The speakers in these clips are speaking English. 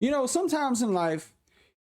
You know, sometimes in life,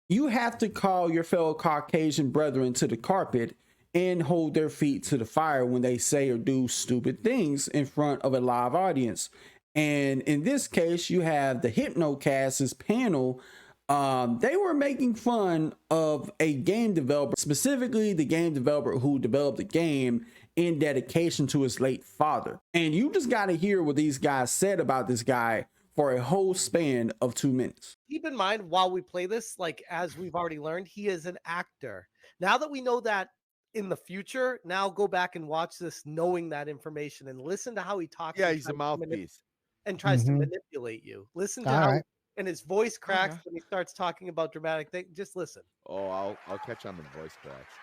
you have to call your fellow Caucasian brethren to the carpet and hold their feet to the fire when they say or do stupid things in front of a live audience. And in this case, you have the Hypnocast's panel. They were making fun of a game developer, specifically the game developer who developed the game in dedication to his late father. And you just got to hear what these guys said about this guy for a whole span of 2 minutes. Keep in mind while we play this, like as we've already learned, he is an actor. Now that we know that in the future, now go back and watch this knowing that information and listen to how he talks. Yeah, he's a mouthpiece. And tries to manipulate you. Listen to how and his voice cracks when he starts talking about dramatic things. Just listen. Oh, I'll catch on the voice cracks.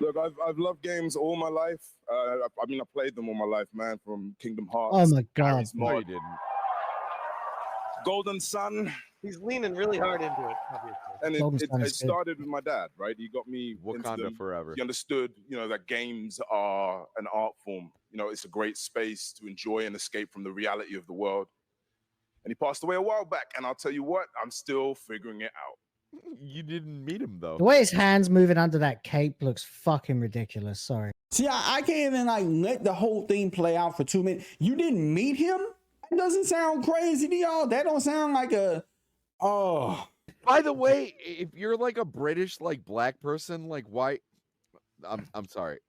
Look, I've loved games all my life. I mean, I played them all my life, man. From Kingdom Hearts. Oh my God! No, you didn't. Golden Sun. He's leaning really hard into it, obviously. And it started with my dad, right? He got me Wakanda forever. He understood, you know, that games are an art form. You know, it's a great space to enjoy and escape from the reality of the world. And he passed away a while back. And I'll tell you what, I'm still figuring it out. You didn't meet him though. The way his hands moving under that cape looks fucking ridiculous. Sorry. See, I can't even like let the whole thing play out for 2 minutes. You didn't meet him? That doesn't sound crazy to y'all. That don't sound like a By the way, if you're like a British like black person, like why I'm sorry.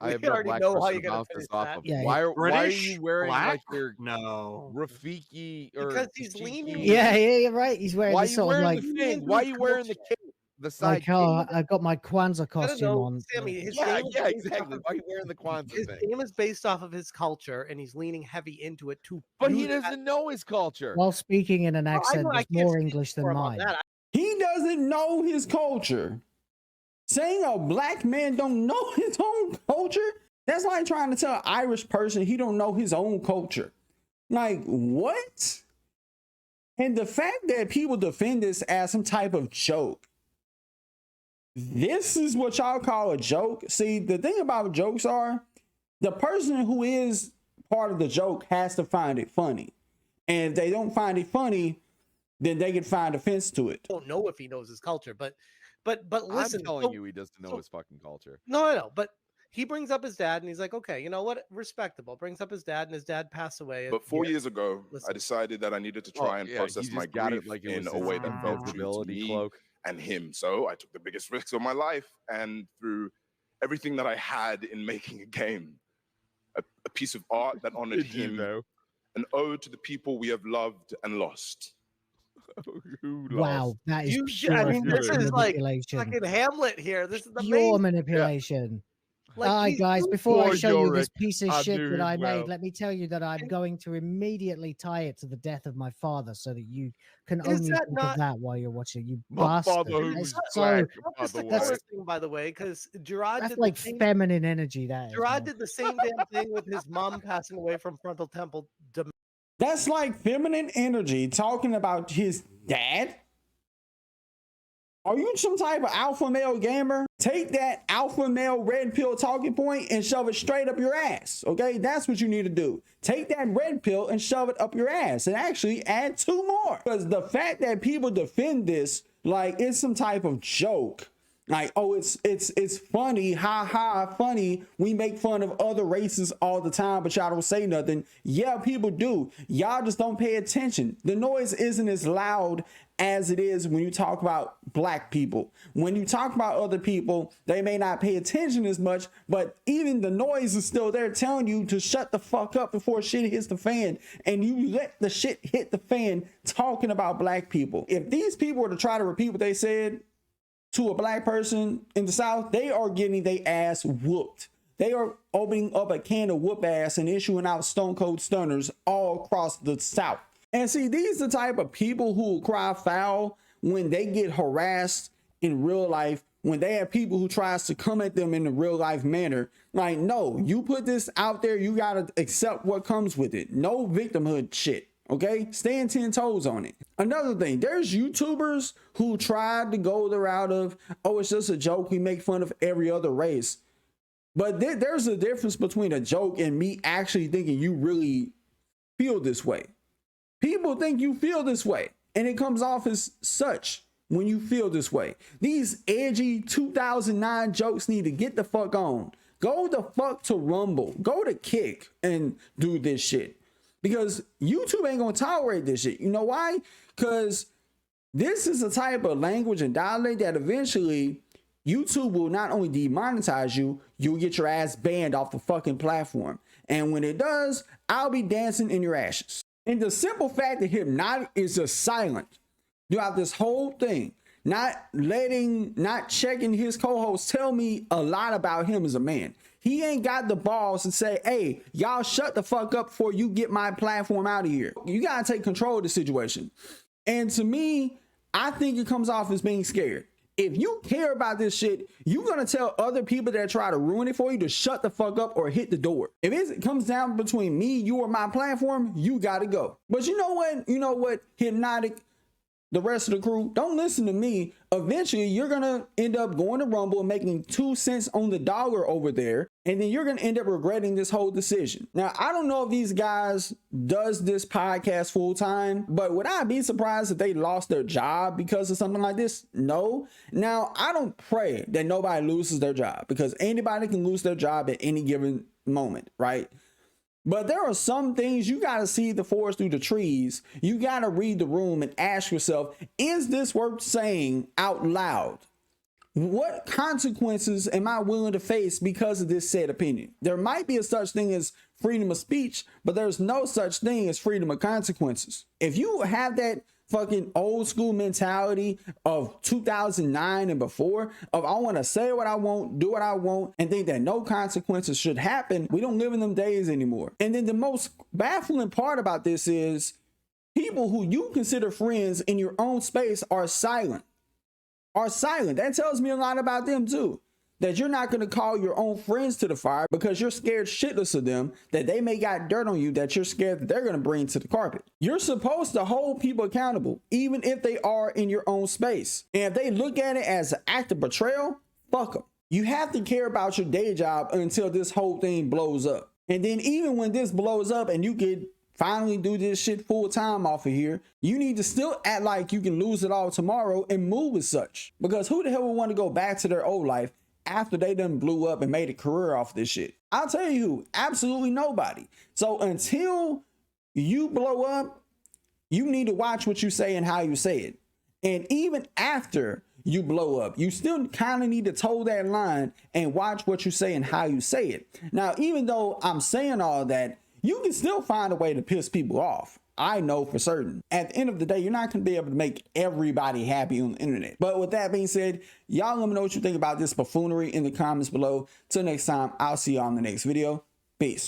I have no black person to bounce this off of. Yeah, why are you wearing black? like your No Rafiki or because he's leaning. Yeah, you're right. He's wearing why this you sort of wearing like the thing? Why are you wearing the cape? The side like, oh, I got my Kwanzaa I don't costume know, on. Sammy. His yeah, game is yeah, based exactly. off Why are you wearing the Kwanzaa his thing? game is based off of his culture, and he's leaning heavy into it too. But he doesn't know his culture. While speaking in an accent I that's can't more speak English for than him on mine. that. he doesn't know his culture. Saying a black man don't know his own culture? That's like trying to tell an Irish person he don't know his own culture. Like, what? And the fact that people defend this as some type of joke. This is what y'all call a joke. See, the thing about jokes are, the person who is part of the joke has to find it funny. And if they don't find it funny, then they can find offense to it. I don't know if he knows his culture, but listen. I'm telling you, he doesn't know his fucking culture. No. But he brings up his dad, and he's like, okay, you know what? Respectable. Brings up his dad, and his dad passed away. But 4 years ago, I decided that I needed to try and yeah, process my grief like in a way that felt true to me cloak. and him. So I took the biggest risks of my life, and through everything that I had in making a game, a piece of art that honored him, an ode to the people we have loved and lost. Wow, that is pure I mean, this is like manipulation. fucking Hamlet here. This is the Pure manipulation. Like, Hi guys, before I Poor show you this Yorick, piece of I'm shit that doing I well. made, let me tell you that I'm going to immediately tie it to the death of my father so that you can Is only that think not- of that while you're watching. You My bastard. father That's who's so, black, by That's the the way. coolest thing, by the way, because Gerard that's did like the same, feminine energy. That is, Gerard man. did the same damn thing with his mom passing away from frontal temple dementia. That's like feminine energy talking about his dad. Are you some type of alpha male gamer? Take that alpha male red pill talking point and shove it straight up your ass. Okay, that's what you need to do. Take that red pill and shove it up your ass, and actually add 2 more. Because the fact that people defend this like it's some type of joke, like, oh, it's funny, ha ha, funny. We make fun of other races all the time, but y'all don't say nothing. Yeah, people do. Y'all just don't pay attention. The noise isn't as loud as it is when you talk about black people. When you talk about other people, they may not pay attention as much, but even the noise is still there telling you to shut the fuck up before shit hits the fan. And you let the shit hit the fan talking about black people. If these people were to try to repeat what they said to a black person in the South, they are getting their ass whooped. They are opening up a can of whoop ass and issuing out stone cold stunners all across the South. And see, these are the type of people who will cry foul when they get harassed in real life, when they have people who tries to come at them in a real life manner. Like, no, you put this out there, you gotta accept what comes with it. No victimhood shit. Okay, stand 10 toes on it. Another thing, there's YouTubers who tried to go the route of, oh, it's just a joke. We make fun of every other race. But there's a difference between a joke and me actually thinking you really feel this way. People think you feel this way. And it comes off as such when you feel this way. These edgy 2009 jokes need to get the fuck on. Go the fuck to Rumble. Go to Kick and do this shit. Because YouTube ain't gonna tolerate this shit. You know why? Because this is a type of language and dialect that eventually YouTube will not only demonetize you, you'll get your ass banned off the fucking platform. And when it does, I'll be dancing in your ashes. And the simple fact that Hypnotic is just silent throughout this whole thing, not checking his co-host tell me a lot about him as a man. He ain't got the balls to say, hey, y'all shut the fuck up before you get my platform out of here. You gotta take control of the situation. And to me, I think it comes off as being scared. If you care about this shit, you're gonna tell other people that try to ruin it for you to shut the fuck up or hit the door. If it comes down between me, you, or my platform, you gotta go. But you know what? You know what, Hypnotic, the rest of the crew, don't listen to me. Eventually, you're gonna end up going to Rumble and making 2 cents on the dollar over there, and then you're gonna end up regretting this whole decision. Now, I don't know if these guys does this podcast full time, but would I be surprised if they lost their job because of something like this? No. Now, I don't pray that nobody loses their job, because anybody can lose their job at any given moment, right? But there are some things you got to see the forest through the trees. You got to read the room and ask yourself, is this worth saying out loud? What consequences am I willing to face because of this said opinion? There might be a such thing as freedom of speech, but there's no such thing as freedom of consequences. If you have that fucking old school mentality of 2009 and before, of I want to say what I want, do what I want, and think that no consequences should happen, we don't live in them days anymore. And then the most baffling part about this is people who you consider friends in your own space are silent. That tells me a lot about them too. That you're not going to call your own friends to the fire because you're scared shitless of them, that they may got dirt on you that you're scared that they're going to bring to the carpet. You're supposed to hold people accountable, even if they are in your own space. And if they look at it as an act of betrayal, fuck them. You have to care about your day job until this whole thing blows up. And then even when this blows up and you could finally do this shit full time off of here, you need to still act like you can lose it all tomorrow and move as such. Because who the hell would want to go back to their old life after they done blew up and made a career off this shit? I'll tell you who, absolutely nobody. So until you blow up, you need to watch what you say and how you say it. And even after you blow up, you still kind of need to toe that line and watch what you say and how you say it. Now, even though I'm saying all that, you can still find a way to piss people off. I know for certain. At the end of the day, you're not going to be able to make everybody happy on the internet. But with that being said, y'all let me know what you think about this buffoonery in the comments below. Till next time, I'll see y'all in the next video. Peace.